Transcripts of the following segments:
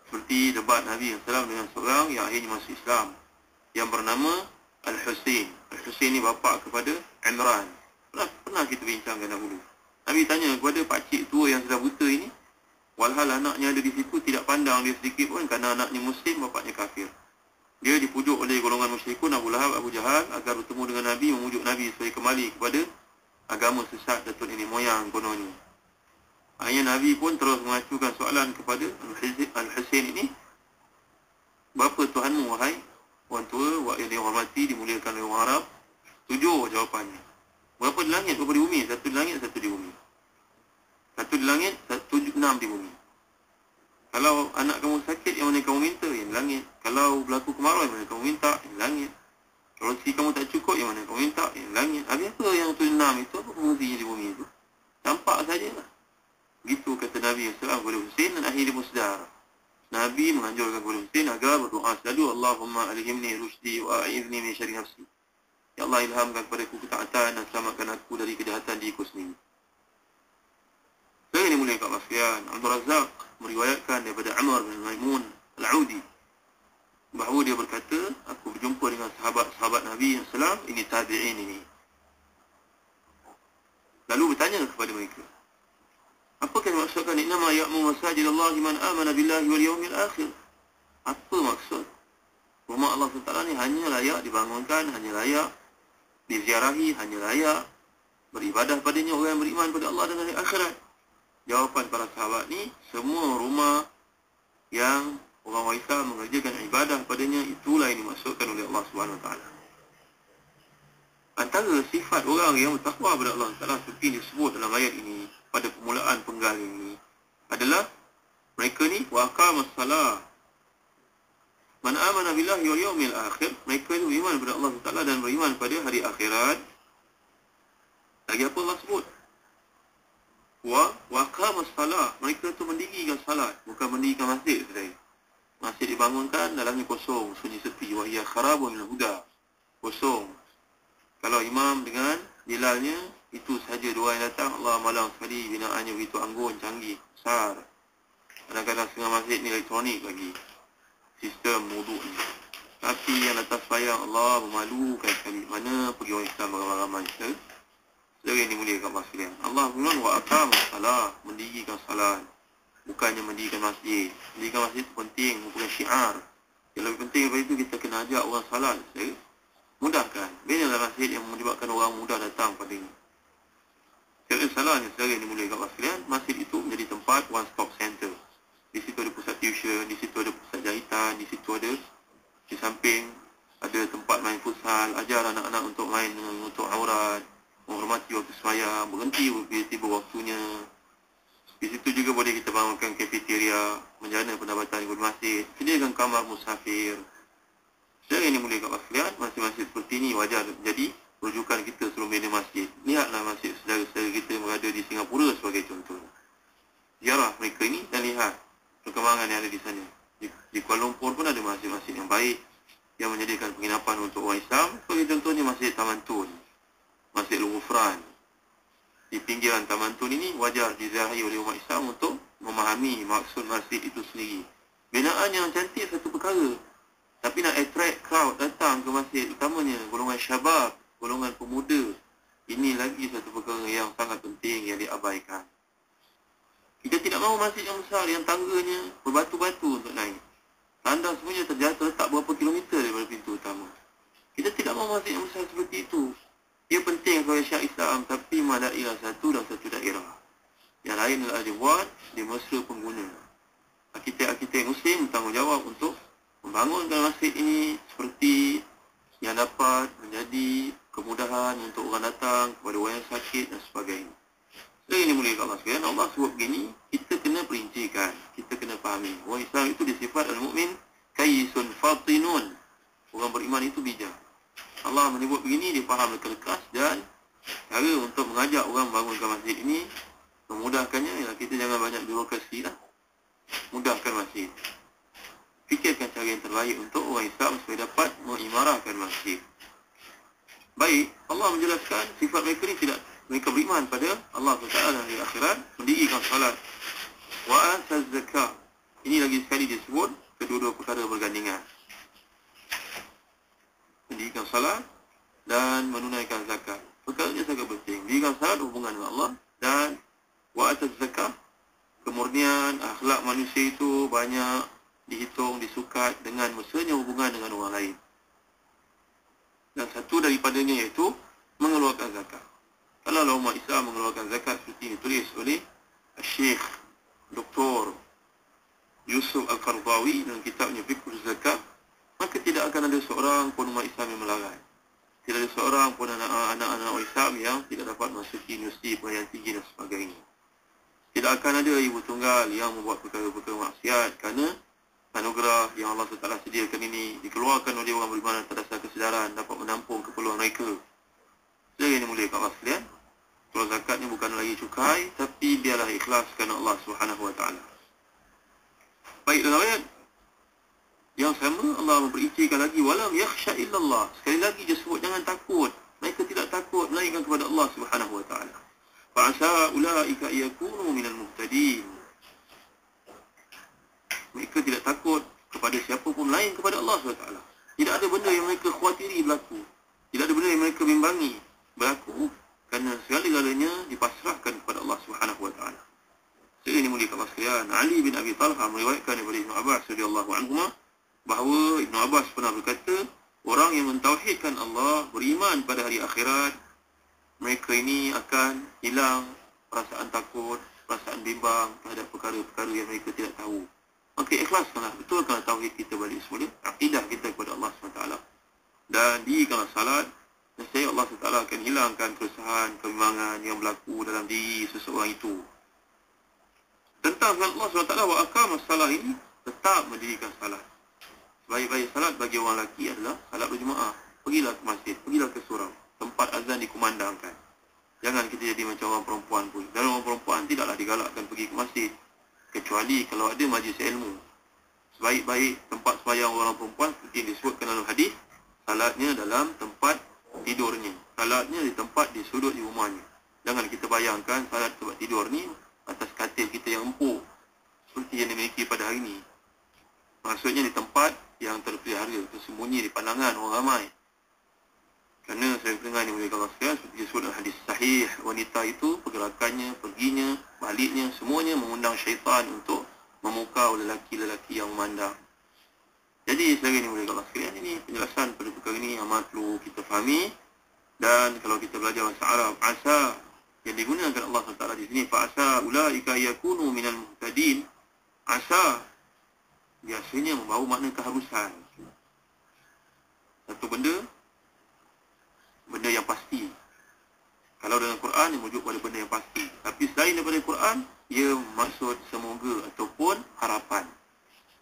Seperti debat Nabi SAW dengan seorang yang akhirnya masuk Islam, yang bernama Al-Husain. Al-Husain ni bapa kepada Imran. Pernah kita bincangkan dahulu. Nabi tanya kepada pakcik tua yang sudah buta ini, walhal anaknya ada di situ, tidak pandang dia sedikit pun kerana anaknya Muslim, bapaknya kafir. Dia dipujuk oleh golongan musyrikun Abu Lahab, Abu Jahal agar bertemu dengan Nabi, memujuk Nabi supaya kembali kepada agama sesat datuk nenek moyang kononnya. Akhirnya Nabi pun terus mengacukan soalan kepada Al-Husain ini, "Bapa Tuhanmu, wahai orang tua, yang dihormati, dimuliakan oleh orang Arab?" 7 jawapannya. Berapa di langit, berapa di bumi? 1 di langit, 1 di bumi. 1 di langit, 6 di bumi. Kalau anak kamu sakit, yang mana kamu minta? Yang di langit. Kalau berlaku kemarau, yang mana kamu minta? Yang di langit. Kalau rezeki kamu tak cukup, yang mana kamu minta? Yang di langit. Habis apa yang 6 itu? Apa fungsinya di bumi itu? Nampak sajalah. Begitu kata Nabi SAW kepada Husain, dan akhirnya dia bersedar. Nabi menganjurkan kepada Husain agar berdoa selalu, "Allahumma alhimni rushdi wa a'izni min syarri nafsi." Ya Allah, ilhamkan kepadaku ketaatan dan selamatkan aku dari kejahatan diriku sendiri. Saya ini mulia kat sekalian, Abdul Razak meriwayatkan daripada Amr bin Maimun Al-Audi bahawa dia berkata, aku berjumpa dengan sahabat-sahabat Nabi SAW, ini tabi'in ini. Lalu bertanya kepada mereka, apakah yang maksudkan innama ya'mu masajidallahi man amana billahi wal yawmil akhir? Apa maksud? Rumah Allah SWT ni hanya layak dibangunkan, hanya layak diziarahi, hanya layak beribadah padanya orang yang beriman pada Allah dan hari akhirat. Jawapan para sahabat ni, semua rumah yang orang Islam mengerjakan ibadah padanya, itulah yang dimaksudkan oleh Allah SWT. Antara sifat orang yang bertakwa kepada Allah SWT seperti disebut dalam ayat ini, pada permulaan penggal ini, adalah mereka ni waqamas salah. Man amana billahi wal yawmil akhir, mereka itu beriman kepada Allah SWT dan beriman pada hari akhirat. Lagi apa Allah sebut? Waqamas salah, mereka itu mendirikan salat, bukan mendirikan masjid saudara. Masjid dibangunkan, dalamnya kosong, sunyi sepi. Wa hiya kharabun minal huda, kosong. Kalau imam dengan bilalnya, itu sahaja dua yang datang, Allah malang sekali, binaannya begitu anggun, canggih, besar. Kadang-kadang setengah masjid ni elektronik lagi sistem wuduk ni. Tapi yang datang sembahyang, Allah memalukan sekali. Mana pergi orang Islam ramai-ramai. Saudara yang dimuliakan sekalian, Allah firman wa aqamus salah, mendirikan salat, bukannya mendirikan masjid. Mendirikan masjid itu penting, bukan syiar. Yang lebih penting daripada itu, kita kena ajak orang salat. Saudara, mudahkan. Binalah masjid yang menyebabkan orang mudah datang padanya. Secara salahnya, saudara yang dimuliakan sekalian, masjid itu menjadi tempat one stop center. Di situ ada pusat tuition, di situ ada pusat jahitan, di situ ada, di samping ada tempat main futsal, ajar anak-anak untuk main, untuk aurat, menghormati waktu sembahyang, berhenti tiba-tiba waktunya. Di situ juga boleh kita bangunkan kafeteria, menjana pendapatan di masjid, sediakan kamar musafir. Secara ini mulia kat sekalian, masjid-masjid seperti ini wajar jadi rujukan kita sebelum bina masjid. Lihatlah masjid saudara-saudara kita yang berada di Singapura sebagai contoh. Ziarah mereka ini dan lihat perkembangan yang ada di sana. Di Kuala Lumpur pun ada masjid-masjid yang baik yang menyediakan penginapan untuk orang Islam. Sebagai contohnya Masjid Taman Tun, Masjid Al-Ghufran. Di pinggiran Taman Tun ini wajar diziarahi oleh umat Islam untuk memahami maksud masjid itu sendiri. Binaan yang cantik satu perkara, tapi nak attract crowd datang ke masjid, utamanya golongan syabab, golongan pemuda, ini lagi satu perkara yang sangat penting yang diabaikan. Kita tidak mahu masjid yang besar, yang tangganya berbatu-batu untuk naik. Tanda semuanya terletak berapa kilometer daripada pintu utama. Kita tidak mahu masjid yang besar seperti itu. Ia penting sebagai syiar Islam, tapi madailah satu dan satu daerah. Yang lain adalah dibuat di mesra pengguna. Arkitek-arkitek Muslim bertanggungjawab untuk membangunkan masjid ini seperti yang dapat menjadi kemudahan untuk orang datang, kepada orang yang sakit dan sebagainya. Jadi ini mulia Allah sekalian, Allah sebut begini, kita kena perincikan, kita kena fahami. Orang Islam itu disifat al-mu'min kayyisun fatinun. Orang beriman itu bijak. Allah menyebut begini, dia faham lekas dan cara untuk mengajak orang bangunkan masjid ini, memudahkannya, ialah kita jangan banyak birokrasi lah. Mudahkan masjid. Fikirkan cara yang terbaik untuk orang Islam supaya dapat mengimarahkan masjid. Baik, Allah menjelaskan sifat mereka ini tidak, mereka beriman pada Allah SWT dan di akhirat, mendirikan salat, wa ataz zakah, Ini lagi sekali disebut kedua-dua perkara bergandingan. Mendirikan salat dan menunaikan zakat. Perkara ini sangat penting. Mendirikan salat hubungan dengan Allah, dan wa'atat zakat, kemurnian akhlak manusia itu banyak dihitung, disukat dengan mesranya hubungan dengan orang lain. Dan satu daripadanya iaitu mengeluarkan zakat. Kalau umat Islam mengeluarkan zakat seperti ditulis oleh Syekh Dr. Yusuf Al-Qardawi dalam kitabnya Fiqhul Zakat, maka tidak akan ada seorang pun umat Islam yang melarang. Tidak ada seorang pun anak-anak Islam yang tidak dapat masuk universiti pengajian tinggi dan sebagainya. Tidak akan ada ibu tunggal yang membuat perkara-perkara maksiat kerana anugerah yang Allah SWT sediakan ini dikeluarkan oleh orang beriman atas dasar kesedaran dapat menampung keperluan mereka. Jadi yang mulia kat Allah sekalian, kalau zakat ni bukan lagi cukai, tapi biarlah ikhlas kerana Allah SWT. Baik, dalam ayat yang sama Allah memperincikan lagi, walam yakhsha illallah. Sekali lagi dia sebut jangan takut. Mereka tidak takut melainkan kepada Allah SWT. Fa'asa ulaika yakunu minal muhtadin. Mereka tidak takut kepada siapa pun lain kepada Allah SWT. Tidak ada benda yang mereka khawatiri berlaku. Tidak ada benda yang mereka bimbangi berlaku, kerana segala-galanya dipasrahkan kepada Allah SWT. Saya ini mulia Allah sekalian, Ali bin Abi Talha meriwayatkan daripada Ibnu Abbas radhiyallahu anhuma bahawa Ibnu Abbas pernah berkata, orang yang mentauhidkan Allah, beriman pada hari akhirat, mereka ini akan hilang perasaan takut, perasaan bimbang terhadap perkara-perkara yang mereka tidak tahu. Maka ikhlaskanlah, betulkanlah tauhid kita balik semula, akidah kita kepada Allah SWT, dan dirikanlah salat. Nescaya Allah SWT akan hilangkan keresahan, kebimbangan yang berlaku dalam diri seseorang itu. Tentang Allah SWT wa aqamas salat ini, tetap mendirikan salat. Sebaik-baik salat bagi orang lelaki adalah salat berjemaah. Pergilah ke masjid, pergilah ke surau, tempat azan dikumandangkan. Jangan kita jadi macam orang perempuan pun. Dan orang perempuan tidaklah digalakkan pergi ke masjid, kecuali kalau ada majlis ilmu. Sebaik-baik tempat sembahyang orang perempuan seperti yang disebutkan dalam hadis, salatnya dalam tempat tidurnya, salatnya di tempat di sudut di rumahnya. Jangan kita bayangkan salat tempat tidur ni atas katil kita yang empuk seperti yang dimiliki pada hari ini. Maksudnya di tempat yang terpelihara, tersembunyi di pandangan orang ramai. Kerana saya dengar ni boleh kalau sekalian seperti disebut dalam hadis sahih, wanita itu pergerakannya, perginya, baliknya, semuanya mengundang syaitan untuk memukau lelaki-lelaki yang memandang. Jadi selagi ini boleh kalau sekalian, ini penjelasan pada perkara ini amat perlu kita fahami. Dan kalau kita belajar bahasa Arab, asa yang digunakan Allah SWT di sini, fa'asa ulaika yakunu minal muhtadin. Asa biasanya membawa makna keharusan. Satu benda yang pasti. Kalau dalam Quran, dia merujuk pada benda yang pasti. Tapi selain daripada Quran, ia maksud semoga ataupun harapan.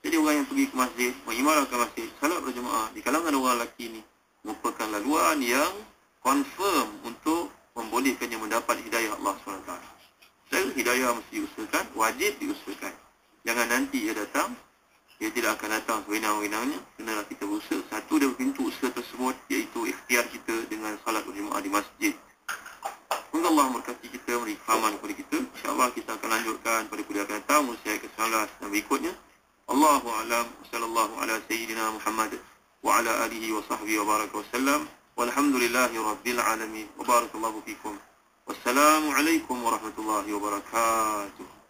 Jadi orang yang pergi ke masjid, mengimarahkan masjid, salat berjemaah di kalangan orang lelaki ini merupakan laluan yang confirm untuk membolehkannya mendapat hidayah Allah SWT. Saya hidayah mesti diusahakan, wajib diusahakan. Jangan nanti ia datang, ia tidak akan datang sewenang-wenangnya. Kenalah kita berusaha. Satu dari pintu usaha tersebut iaitu ikhtiar kita dengan salat berjemaah di masjid. Semoga Allah memberkati kita, memberi fahaman kepada kita. InsyaAllah kita akan lanjutkan pada kuliah akan datang, usia ke-19 dan berikutnya. Allahu a'lam, sallallahu ala sayyidina Muhammad wa ala alihi wa sahbihi wa baraka wa sallam. Walhamdulillahi rabbil alamin. Wa barakallahu fikum. Wassalamu alaikum warahmatullahi wabarakatuh.